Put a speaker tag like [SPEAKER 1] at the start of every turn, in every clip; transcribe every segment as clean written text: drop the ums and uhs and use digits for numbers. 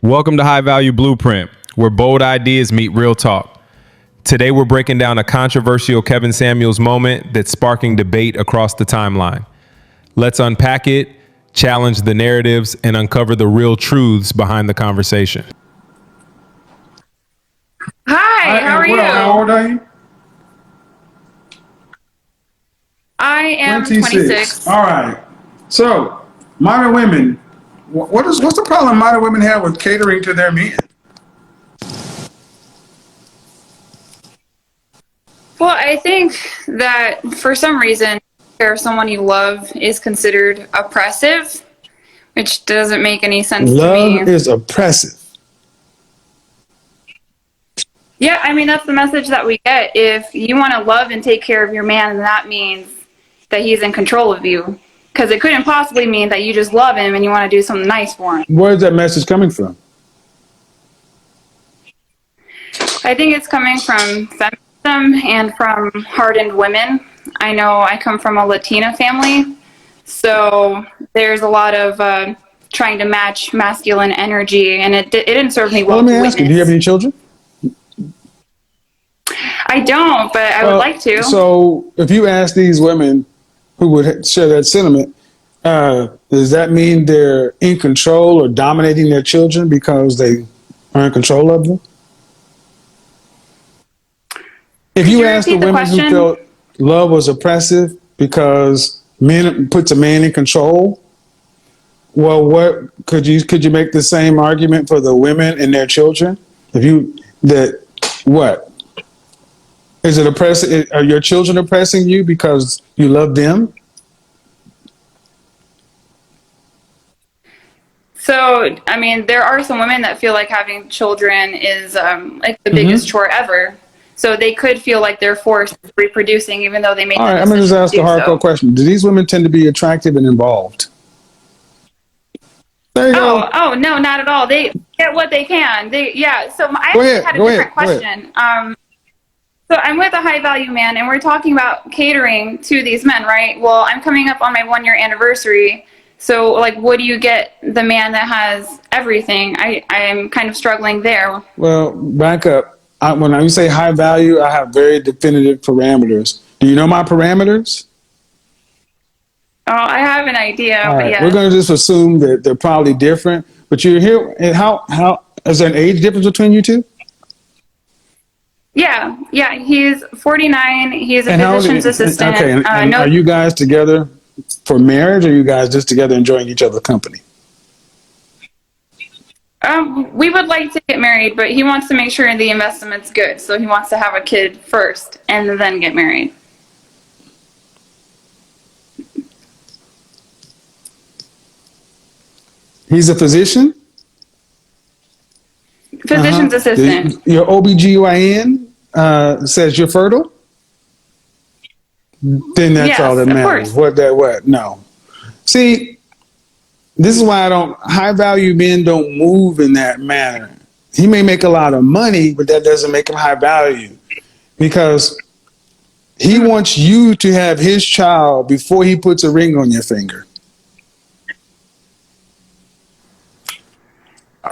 [SPEAKER 1] Welcome to High Value Blueprint, where bold ideas meet real talk. Today, we're breaking down a controversial Kevin Samuels moment that's sparking debate across the timeline. Let's unpack it, challenge the narratives, and uncover the real truths behind the conversation.
[SPEAKER 2] Hi, how are you?
[SPEAKER 3] How old are you?
[SPEAKER 2] I am 26.
[SPEAKER 3] All right. So, modern women, what's the problem modern women have with catering to their men?
[SPEAKER 2] Well, I think that for some reason, if someone you love is considered oppressive, which doesn't make any sense to me.
[SPEAKER 3] Love is oppressive.
[SPEAKER 2] Yeah, I mean, that's the message that we get. If you want to love and take care of your man, then that means that he's in control of you. Because it couldn't possibly mean that you just love him and you want to do something nice for him.
[SPEAKER 3] Where's that message coming from?
[SPEAKER 2] I think it's coming from feminism and from hardened women. I know I come from a Latina family, so there's a lot of trying to match masculine energy, and it didn't serve me well.
[SPEAKER 3] Well, let me ask you, do you have any children?
[SPEAKER 2] I don't, but I would like to.
[SPEAKER 3] So if you ask these women who would share that sentiment, does that mean they're in control or dominating their children because they are in control of them? If you ask the women who felt love was oppressive because men puts a man in control, well, what could you make the same argument for the women and their children? What is it oppressive? Are your children oppressing you because you love them?
[SPEAKER 2] So, I mean, there are some women that feel like having children is like the biggest chore ever. So they could feel like they're forced reproducing, even though they made.
[SPEAKER 3] All right, I'm going to just ask a hardcore question. Do these women tend to be attractive and involved? There you go.
[SPEAKER 2] Oh, no, not at all. They get what they can. So I actually had a different question. So I'm with a high value man, and we're talking about catering to these men, right? Well, I'm coming up on my 1-year anniversary. So, like, what do you get the man that has everything? I am kind of struggling there.
[SPEAKER 3] Well, back up. When I say high value, I have very definitive parameters. Do you know my parameters?
[SPEAKER 2] Oh, I have an idea.
[SPEAKER 3] All right.
[SPEAKER 2] Yeah.
[SPEAKER 3] We're going to just assume that they're probably different. But you're here. And how is there an age difference between you two?
[SPEAKER 2] Yeah. He's 49. He's a physician's assistant.
[SPEAKER 3] Okay. And are you guys together for marriage, or are you guys just together enjoying each other's company?
[SPEAKER 2] We would like to get married, but he wants to make sure the investment's good. So he wants to have a kid first and then get married.
[SPEAKER 3] He's a physician?
[SPEAKER 2] Physician's assistant.
[SPEAKER 3] Your OBGYN says you're fertile? Then that's all that matters. What? No. See, this is why high value men don't move in that manner. He may make a lot of money, but that doesn't make him high value, because he wants you to have his child before he puts a ring on your finger.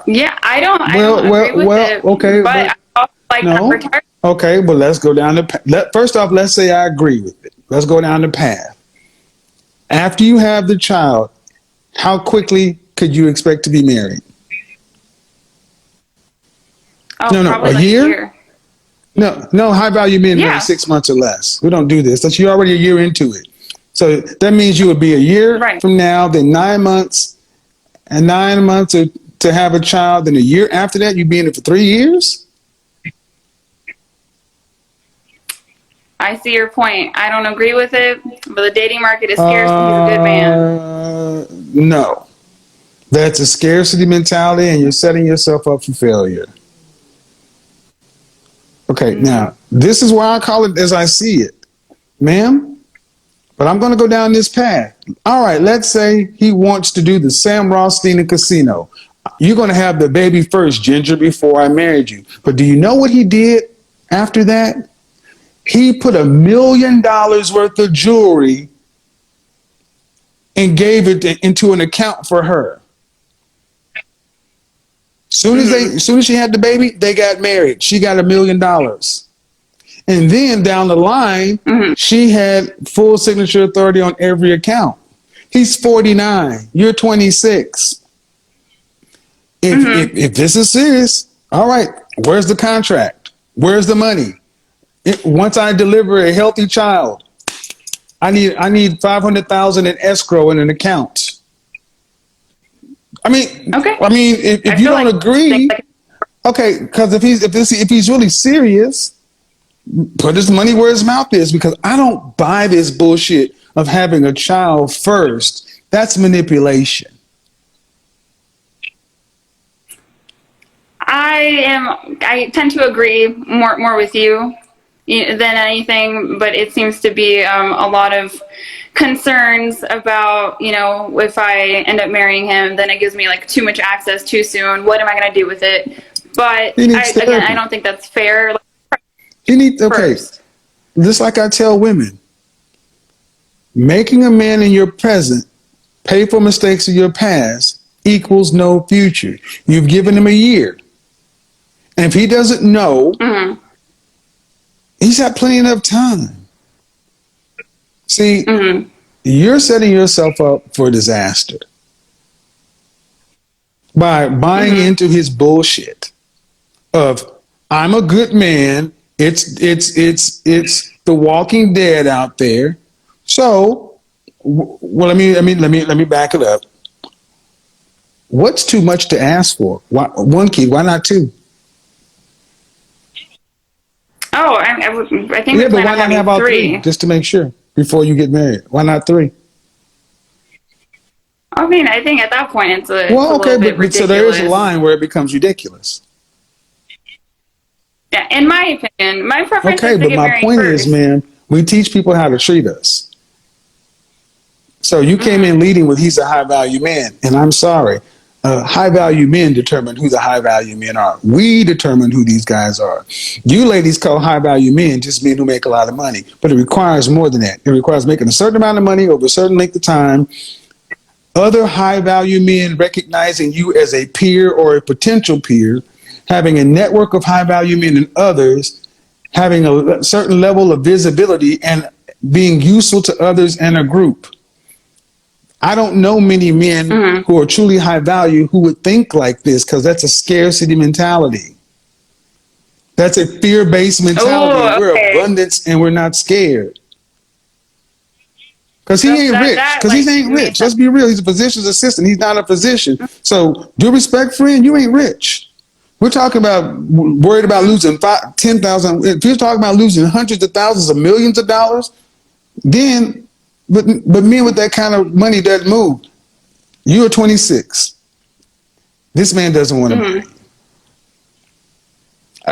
[SPEAKER 2] Yeah, I don't agree with it.
[SPEAKER 3] Okay,
[SPEAKER 2] but I also like
[SPEAKER 3] no. Okay, but let's go down first off, let's say I agree with it. Let's go down the path. After you have the child, how quickly could you expect to be married?
[SPEAKER 2] Oh, no,
[SPEAKER 3] a year? No, high value men marry 6 months or less. We don't do this. That's you're already a year into it. So that means you would be a year from now, then 9 months, and 9 months to have a child, then a year after that, you'd be in it for 3 years?
[SPEAKER 2] I see your point. I don't agree with it, but the dating market is scarce and he's a good man.
[SPEAKER 3] No. That's a scarcity mentality, and you're setting yourself up for failure. Okay, now, this is why I call it as I see it. Ma'am, but I'm going to go down this path. All right, let's say he wants to do the Sam Rothstein Casino. You're going to have the baby first, Ginger, before I married you. But do you know what he did after that? He put $1 million worth of jewelry and gave it into an account for her. Soon as she had the baby, they got married. She got $1 million. And then down the line, she had full signature authority on every account. He's 49. You're 26. If this is serious, all right, where's the contract? Where's the money? Once I deliver a healthy child, I need $500,000 in escrow in an account. I mean, if you don't agree, okay, because if he's really serious, put his money where his mouth is, because I don't buy this bullshit of having a child first. That's manipulation.
[SPEAKER 2] I tend to agree more with you than anything, but it seems to be a lot of concerns about, if I end up marrying him, then it gives me like too much access too soon. What am I going to do with it? But I don't think that's fair.
[SPEAKER 3] Just like I tell women, making a man in your present pay for mistakes of your past equals no future. You've given him a year. And if he doesn't know, he's had plenty enough time. See, you're setting yourself up for disaster by buying into his bullshit of, I'm a good man. It's the Walking Dead out there. So, well, let me back it up. What's too much to ask for? Why, one kid? Why not two?
[SPEAKER 2] Oh, I think we plan on having all three,
[SPEAKER 3] just to make sure before you get married. Why not three?
[SPEAKER 2] I mean, I think at that point it's a bit ridiculous.
[SPEAKER 3] So there is a line where it becomes ridiculous.
[SPEAKER 2] Yeah, in my opinion, my preference is to
[SPEAKER 3] but
[SPEAKER 2] get
[SPEAKER 3] my
[SPEAKER 2] married
[SPEAKER 3] point
[SPEAKER 2] first.
[SPEAKER 3] is, man, we teach people how to treat us. So you came in leading with he's a high value man, and I'm sorry. High value men determine who the high value men are. We determine who these guys are. You ladies call high value men just men who make a lot of money, but it requires more than that. It requires making a certain amount of money over a certain length of time. Other high value men recognizing you as a peer or a potential peer, having a network of high value men and others, having a certain level of visibility and being useful to others and a group. I don't know many men who are truly high value who would think like this, because that's a scarcity mentality. That's a fear-based mentality. We're abundance and we're not scared. Because he ain't rich. Because he ain't rich. Let's be real. He's a physician's assistant. He's not a physician. So due respect, friend, you ain't rich. We're talking about worried about losing 10,000. If you're talking about losing hundreds of thousands of millions of dollars, then... But men with that kind of money doesn't move. You are 26. This man doesn't want to marry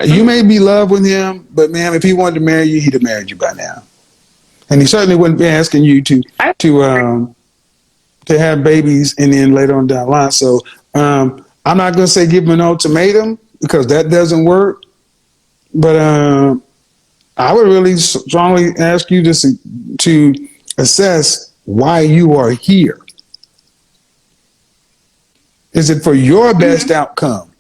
[SPEAKER 3] you. You may be in love with him, but ma'am, if he wanted to marry you, he'd have married you by now. And he certainly wouldn't be asking you to have babies and then later on down the line. So I'm not going to say give him an ultimatum, because that doesn't work. But I would really strongly ask you to assess why you are here. Is it for your best outcome?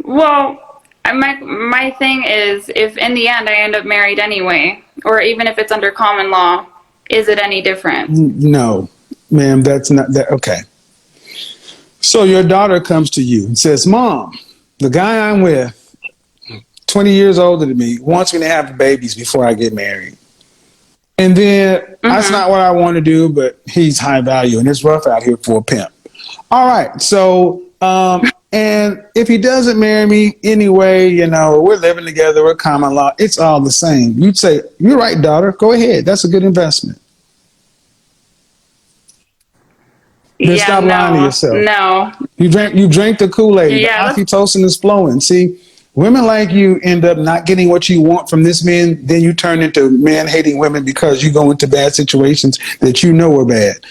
[SPEAKER 2] Well, my thing is, if in the end I end up married anyway, or even if it's under common law, is it any different?
[SPEAKER 3] No, ma'am, that's not that. Okay. So your daughter comes to you and says, Mom, the guy I'm with, 20 years older than me, wants me to have babies before I get married. And then that's not what I want to do, but he's high value and it's rough out here for a pimp. All right. So, and if he doesn't marry me anyway, we're living together, we're common law, it's all the same. You'd say, you're right, daughter, go ahead. That's a good investment. Stop lying to yourself.
[SPEAKER 2] No.
[SPEAKER 3] You drank the Kool-Aid.
[SPEAKER 2] Yeah,
[SPEAKER 3] the oxytocin is flowing. See, women like you end up not getting what you want from this man, then you turn into man-hating women because you go into bad situations that you know are bad.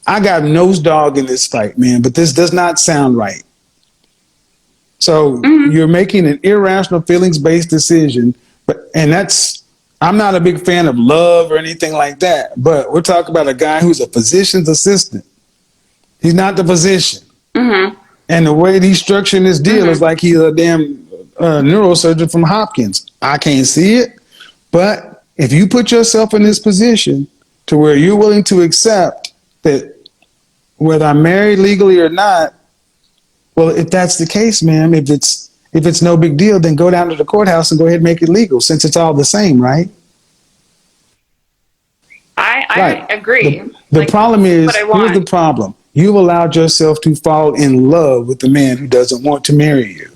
[SPEAKER 3] I got nose dog in this fight, man, but this does not sound right. So you're making an irrational feelings-based decision, I'm not a big fan of love or anything like that, but we're talking about a guy who's a physician's assistant. He's not the physician.
[SPEAKER 2] Mm-hmm.
[SPEAKER 3] And the way he's structuring this deal is like he's a damn neurosurgeon from Hopkins. I can't see it, but if you put yourself in this position to where you're willing to accept that whether I'm married legally or not, well, if that's the case, ma'am, if it's no big deal, then go down to the courthouse and go ahead and make it legal, since it's all the same, right?
[SPEAKER 2] I agree.
[SPEAKER 3] The
[SPEAKER 2] Like,
[SPEAKER 3] problem is,
[SPEAKER 2] here's
[SPEAKER 3] the problem. You've allowed yourself to fall in love with the man who doesn't want to marry you.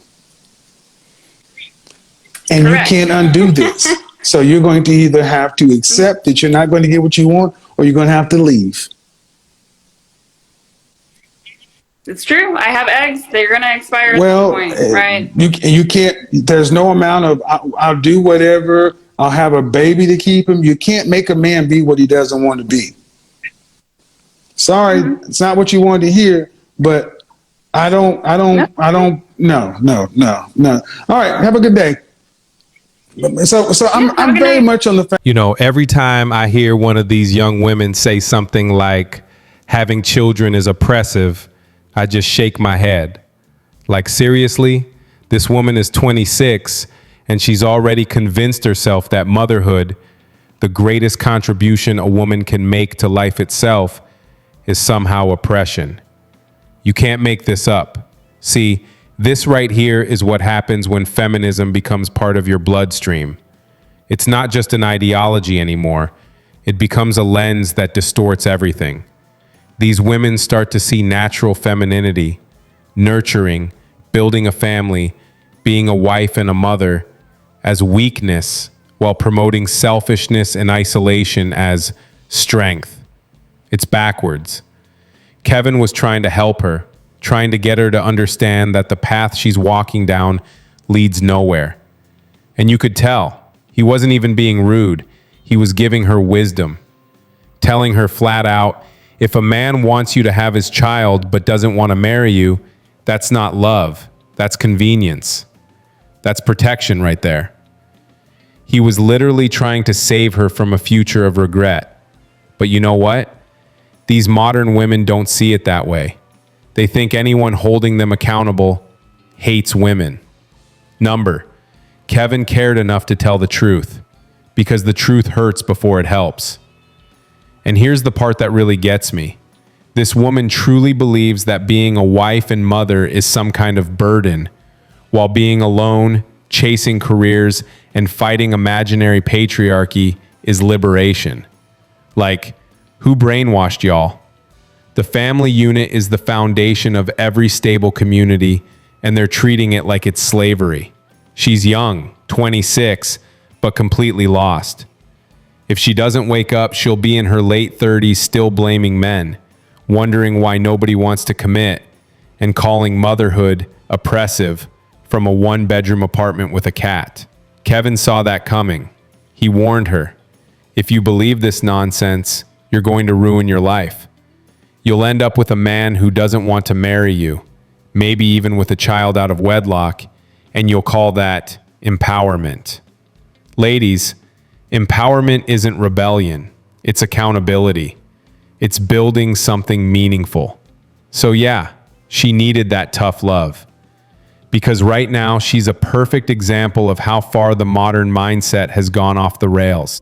[SPEAKER 3] And
[SPEAKER 2] Correct.
[SPEAKER 3] you can't undo this. So you're going to either have to accept that you're not going to get what you want, or you're going to have to leave.
[SPEAKER 2] It's true. I have eggs. They're going to expire at some point, right?
[SPEAKER 3] You can't, there's no amount of, I'll do whatever, I'll have a baby to keep him. You can't make a man be what he doesn't want to be. Sorry, it's not what you wanted to hear, but no. All right, have a good day. So I'm very much on the fact.
[SPEAKER 1] You know, every time I hear one of these young women say something like having children is oppressive, I just shake my head. Like, seriously? This woman is 26 and she's already convinced herself that motherhood, the greatest contribution a woman can make to life itself, is somehow oppression. You can't make this up. See, this right here is what happens when feminism becomes part of your bloodstream. It's not just an ideology anymore. It becomes a lens that distorts everything. These women start to see natural femininity, nurturing, building a family, being a wife and a mother, as weakness, while promoting selfishness and isolation as strength. It's backwards. Kevin was trying to help her, trying to get her to understand that the path she's walking down leads nowhere. And you could tell, he wasn't even being rude. He was giving her wisdom, telling her flat out, if a man wants you to have his child but doesn't want to marry you, that's not love. That's convenience. That's protection right there. He was literally trying to save her from a future of regret. But you know what? These modern women don't see it that way. They think anyone holding them accountable hates women. Kevin cared enough to tell the truth, because the truth hurts before it helps. And here's the part that really gets me. This woman truly believes that being a wife and mother is some kind of burden, while being alone, chasing careers, and fighting imaginary patriarchy is liberation. Like, who brainwashed y'all? The family unit is the foundation of every stable community, and they're treating it like it's slavery. She's young, 26, but completely lost. If she doesn't wake up, she'll be in her late 30s still blaming men, wondering why nobody wants to commit, and calling motherhood oppressive from a one-bedroom apartment with a cat. Kevin saw that coming. He warned her, if you believe this nonsense, you're going to ruin your life. You'll end up with a man who doesn't want to marry you, maybe even with a child out of wedlock, and you'll call that empowerment. Ladies, empowerment isn't rebellion, it's accountability. It's building something meaningful. So yeah, she needed that tough love. Because right now, she's a perfect example of how far the modern mindset has gone off the rails.